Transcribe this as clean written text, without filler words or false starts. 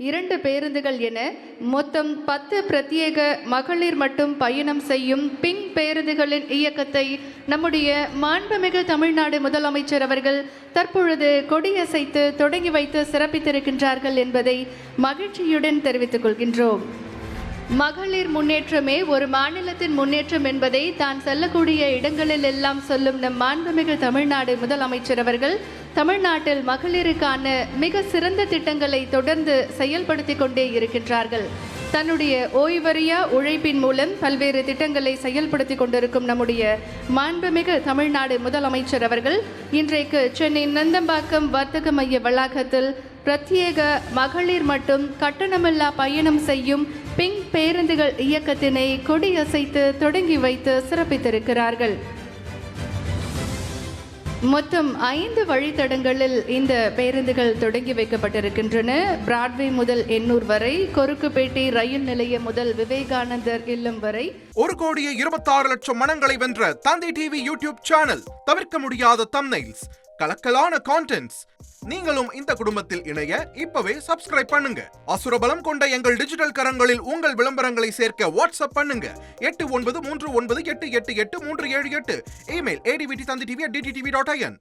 2 பேருந்துகள் என மொத்தம் 10 பிரத்யேக மகளிர் மட்டும் பயணம் செய்யும் பிங்க் பேருந்துகளின் இயக்கத்தை நம்முடைய மாண்புமிகு தமிழ்நாடு முதலமைச்சர் அவர்கள் தற்பொழுது கொடியசைத்து தொடங்கி வைத்து சிறப்பித்திருக்கின்றார்கள் என்பதை மகிழ்ச்சியுடன் தெரிவித்துக் கொள்கின்றோம். மகளிர் முன்னேற்றமே ஒரு மாநிலத்தின் முன்னேற்றம் என்பதை தான் செல்லக்கூடிய இடங்களில் எல்லாம் சொல்லும் நம் மாண்புமிகு தமிழ்நாடு முதலமைச்சர் அவர்கள் தமிழ்நாட்டில் மகளிருக்கான மிக சிறந்த திட்டங்களை தொடர்ந்து செயல்படுத்தி கொண்டே இருக்கின்றார்கள். தன்னுடைய ஓய்வறியா உழைப்பின் மூலம் பல்வேறு திட்டங்களை செயல்படுத்தி கொண்டிருக்கும் நம்முடைய மாண்புமிகு தமிழ்நாடு முதலமைச்சர் அவர்கள் இன்றைக்கு சென்னை நந்தம்பாக்கம் வர்த்தக மைய வளாகத்தில் பிரத்யேக மகளிர் மட்டும் கட்டணமில்லா பயணம் செய்யும் பிங்க் பேருந்துகள் இயக்கத்தினை கொடியசைத்து தொடங்கி வைத்து சிறப்பித்திருக்கிறார்கள். மொத்தம் 5 வழித்தடங்களில் இந்த பேருந்துகள் தொடங்கி வைக்கப்பட்டிருக்கின்றன. பிராட்வே முதல் எண்ணூர் வரை, கொருக்குப்பேட்டை ரயில் நிலையம் முதல் விவேகானந்தர் இல்லம் வரை. 1,26,00,000 மனங்களை வென்ற தந்தை டிவி யூடியூப் சேனல். தவிர்க்க முடியாத தம்ப்நெயில்ஸ், கலக்கலான கான்டென்ட்ஸ். நீங்களும் இந்த குடும்பத்தில் இணைய இப்பவே சப்ஸ்கிரைப் பண்ணுங்க. அசுரபலம் கொண்ட எங்கள் டிஜிட்டல் கரங்களில் உங்கள் விளம்பரங்களை சேர்க்க வாட்ஸ்அப் பண்ணுங்க. 8939888838. Email advt@dttv.in.